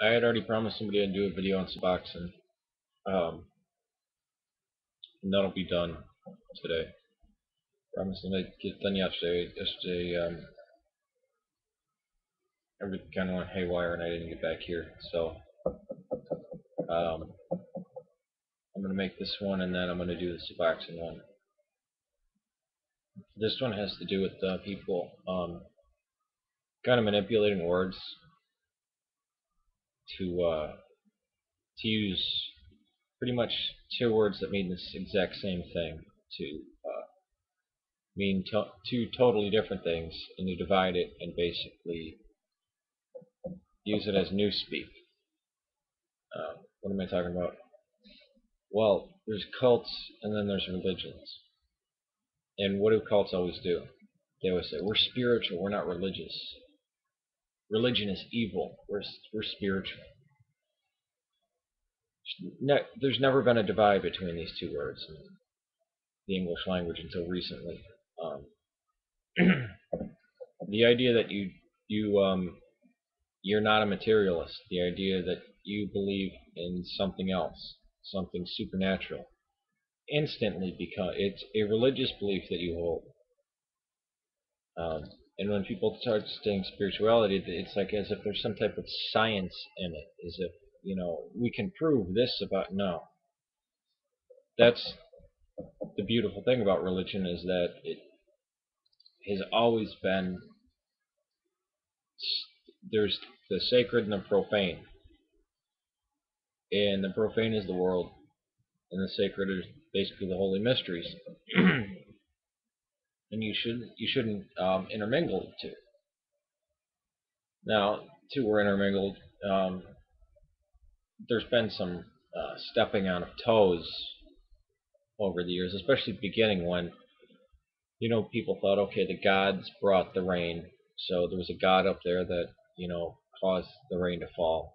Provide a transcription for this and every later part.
I had already promised somebody I'd do a video on Suboxone, um, and that'll be done today. Promised them I'd get it done yesterday. Everything kind of went haywire, and I didn't get back here. So um, I'm gonna make this one, and then I'm gonna do the Suboxone one. This one has to do with people kind of manipulating words to use pretty much two words that mean this exact same thing to mean two totally different things, and you divide it and basically use it as newspeak. What am I talking about? Well, there's cults and then there's religions. And what do cults always do? They always say, we're spiritual, we're not religious. Religion is evil, we're spiritual. There's never been a divide between these two words in the English language until recently. Um, the idea that you're not a materialist, the idea that you believe in something else, something supernatural, instantly become it's a religious belief that you hold. Um, and when people start saying spirituality, it's like as if there's some type of science in it, as if we can prove this about no. That's the beautiful thing about religion is that it has always been there's the sacred and the profane, and the profane is the world, and the sacred is basically the holy mysteries. And you shouldn't intermingle the two. Now, two were intermingled. Um, there's been some stepping on of toes over the years, especially at the beginning when people thought, okay, the gods brought the rain, so there was a god up there that caused the rain to fall.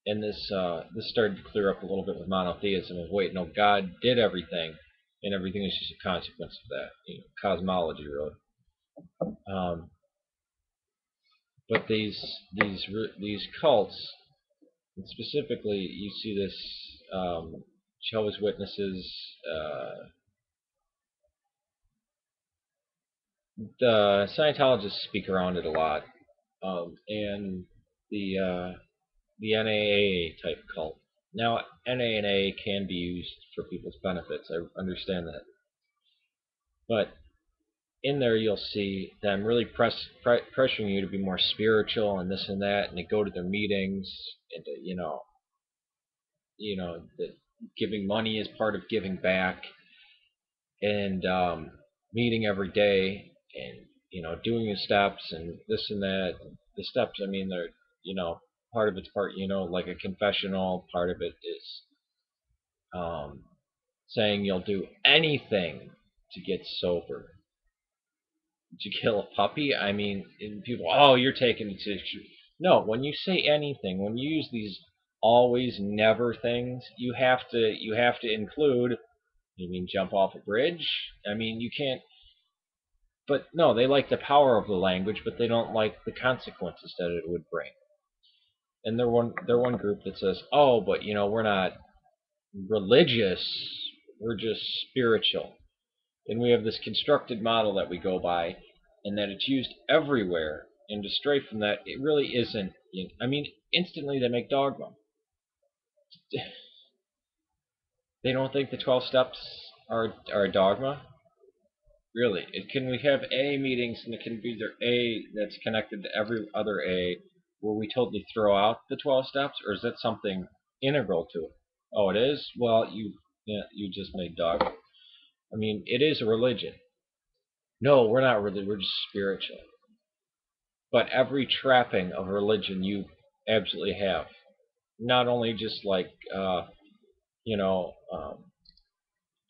And this started to clear up a little bit with monotheism. Of wait, no, God did everything, and everything is just a consequence of that. Cosmology, really. Um, but these cults, and specifically, you see this Jehovah's Witnesses. The Scientologists speak around it a lot, and the the NAA type cult. Now, NAA can be used for people's benefits. I understand that, but in there you'll see them really pressuring you to be more spiritual and this and that, and to go to their meetings, and to, that giving money is part of giving back, and meeting every day, and doing the steps and this and that. The steps, I mean, they're part of it's part like a confessional. Part of it is um, saying you'll do anything to get sober. Did you kill a puppy? I mean, people, oh, you're taking it to. No, when you say anything, when you use these always, never things, you have to include. You mean jump off a bridge? I mean, you can't. But no, they like the power of the language, but they don't like the consequences that it would bring. And they're one group that says, oh, but we're not religious, we're just spiritual. And we have this constructed model that we go by, and that it's used everywhere. And to stray from that, it really isn't. I mean, instantly they make dogma. They don't think the 12 steps are a dogma. Really, can we have A meetings, and it can be there A that's connected to every other A, where we totally throw out the 12 steps, or is that something integral to it? Oh, it is. Well, you just made dogma. I mean, it is a religion. No, we're not really. We're just spiritual. But every trapping of religion you absolutely have. Not only just like you know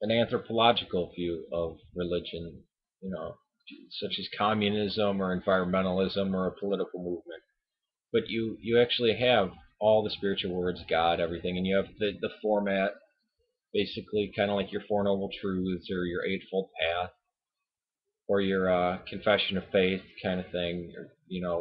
an anthropological view of religion, you know, such as communism or environmentalism or a political movement, but you actually have all the spiritual words, God, everything, and you have the format, basically kind of like your Four Noble Truths or your Eightfold Path. or your confession of faith kind of thing. Or,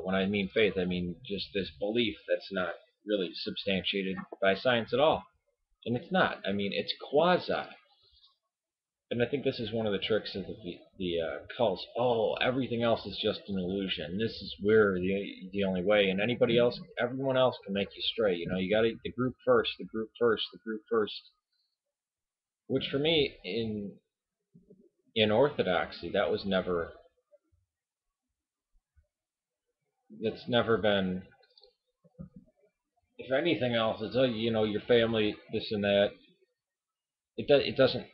when I mean faith, I mean just this belief that's not really substantiated by science at all. And it's not. I mean, it's quasi. And I think this is one of the tricks of the cults. Oh, everything else is just an illusion. This is we're the only way, and anybody else, everyone else can make you stray. You got to the group first, the group first, the group first. Which for me, in orthodoxy, that's never been. If anything else, it's your family, this and that. It doesn't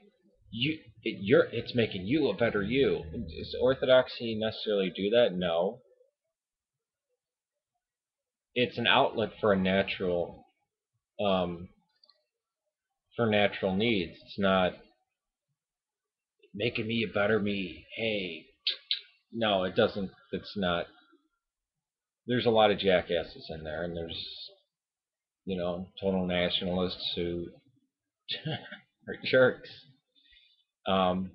it's making you a better you. Does orthodoxy necessarily do that? No. It's an outlet um, for natural needs. It's not making me a better me. Hey, no, it doesn't. It's not. There's a lot of jackasses in there, and there's total nationalists who are jerks. Um,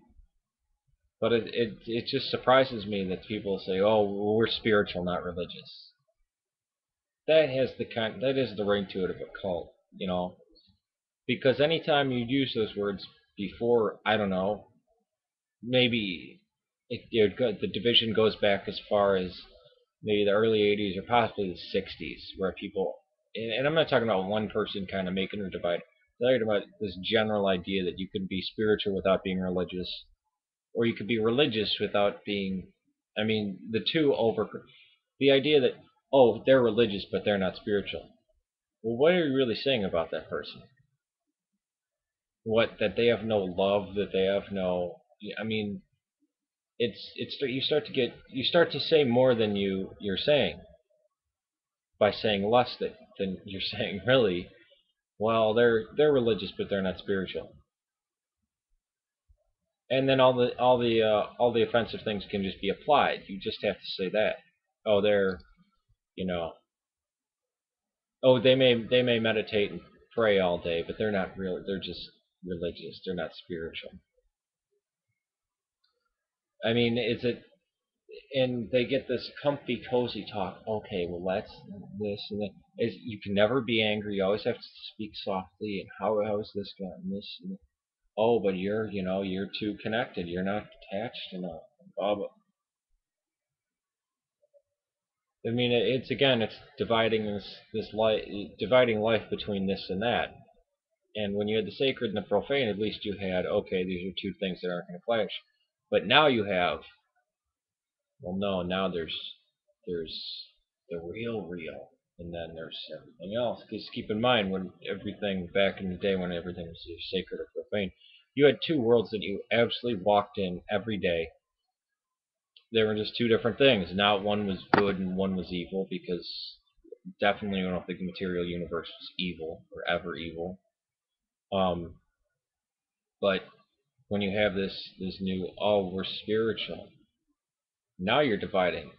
but it just surprises me that people say, "Oh, we're spiritual, not religious." That is the ring to it of a cult, because anytime you use those words before, I don't know, maybe the division goes back as far as maybe the early 80s or possibly the 60s, where people, and I'm not talking about one person kind of making a divide. I'm talking about this general idea that you could be spiritual without being religious, or you could be religious without being. I mean, the idea that, oh, they're religious but they're not spiritual. Well, what are you really saying about that person? What, that they have no love, that they have no. I mean, it's you start to say more than you're saying by saying less than you're saying really. Well, they're religious but they're not spiritual. And then all the offensive things can just be applied. You just have to say that. Oh, they're you know oh, they may meditate and pray all day, but they're not real. They're just religious. They're not spiritual. I mean, is it? And they get this comfy, cozy talk. Okay, well, that's this and that. Is you can never be angry. You always have to speak softly. And how is this going? And this. And oh, but you're too connected. You're not attached enough. Blah, blah. I mean, it's dividing this life, dividing life between this and that. And when you had the sacred and the profane, at least you had, okay, these are two things that aren't going to clash. But now you have, well, no, now there's the real, and then there's everything else. Because keep in mind, when everything back in the day, when everything was sacred or profane, you had two worlds that you absolutely walked in every day. They were just two different things. Now one was good and one was evil, because definitely I don't think the material universe was evil or ever evil. Um, but when you have this new, oh, we're spiritual, now you're dividing.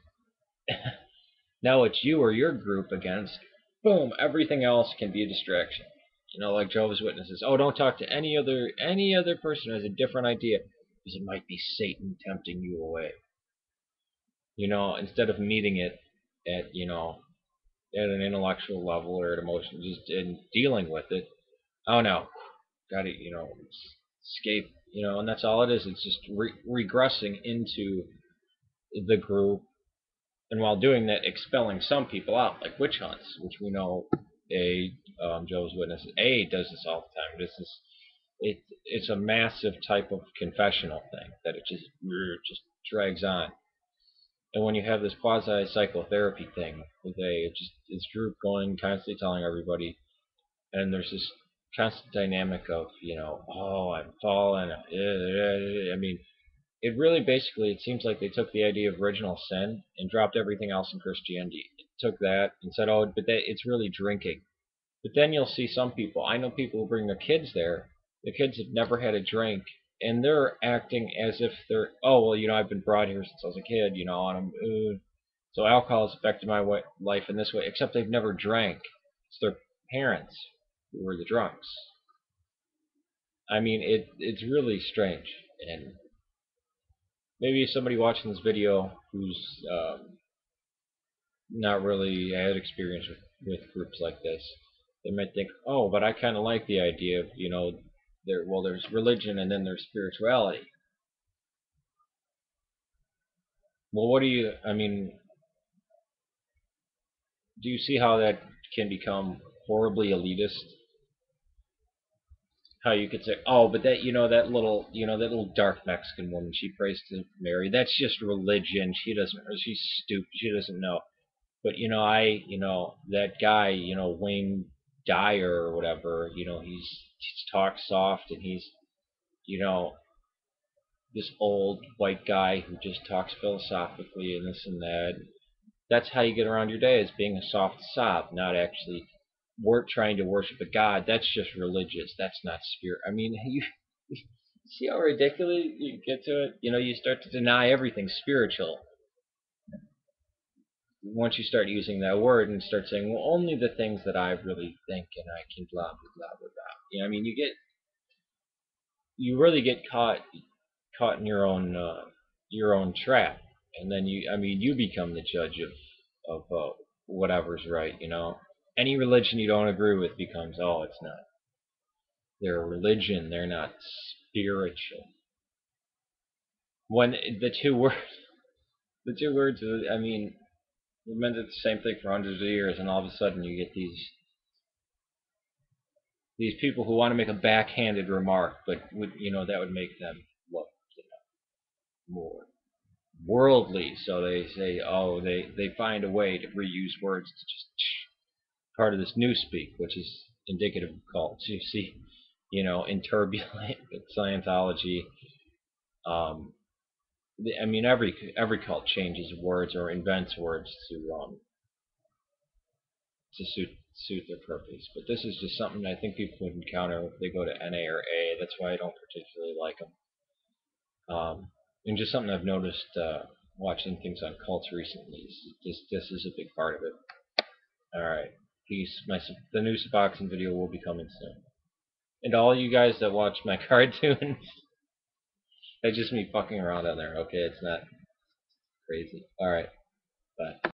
Now it's you or your group against, boom, everything else can be a distraction. Like Jehovah's Witnesses. Oh, don't talk to any other person who has a different idea, because it might be Satan tempting you away. Instead of meeting it at at an intellectual level or at emotion, just in dealing with it. Oh no, got to escape. And that's all it is. It's just regressing into the group, and while doing that, expelling some people out, like witch hunts, which we know Jehovah's Witnesses does this all the time. It's a massive type of confessional thing that it just drags on. And when you have this quasi psychotherapy thing with it's group going, constantly telling everybody, and there's this constant dynamic of oh, I'm fallen. I mean, it really basically, it seems like they took the idea of original sin and dropped everything else in Christianity. It took that and said, oh, but it's really drinking. But then you'll see some people. I know people who bring their kids there. The kids have never had a drink, and they're acting as if they're, oh, well, I've been brought here since I was a kid, and so alcohol has affected my life in this way. Except they've never drank. It's their parents who were the drunks. I mean, it's really strange, and maybe somebody watching this video who's not really had experience with groups like this, they might think, oh, but I kind of like the idea of, there's religion and then there's spirituality. Well, I mean, do you see how that can become horribly elitist? How you could say, oh, but that little dark Mexican woman, she prays to Mary. That's just religion. She's stupid. She doesn't know. But that guy, Wayne Dyer or whatever, he's talks soft and he's, you know, this old white guy who just talks philosophically and this and that. That's how you get around your day, is being a soft sob, not actually trying to worship a god. That's just religious. That's not spirit. I mean, you see how ridiculous you get to it. You start to deny everything spiritual once you start using that word and start saying, well, only the things that I really think and I can blah blah blah blah blah. I mean, you really get caught in your own trap, and then you become the judge of whatever's right. Any religion you don't agree with becomes, oh, it's not. They're a religion. They're not spiritual. When the two words, I mean, it meant the same thing for hundreds of years, and all of a sudden you get these people who want to make a backhanded remark, but that would make them look more worldly. So they say, oh, they find a way to reuse words to just part of this newspeak, which is indicative of cults. You see, in turbulent Scientology, um, I mean, every cult changes words or invents words to suit their purpose. But this is just something I think people would encounter if they go to NA or A. That's why I don't particularly like them. And just something I've noticed watching things on cults recently. This is a big part of it. All right, peace. The new Suboxone video will be coming soon. And to all you guys that watch my cartoons, that's just me fucking around on there. Okay, it's not crazy. All right, bye.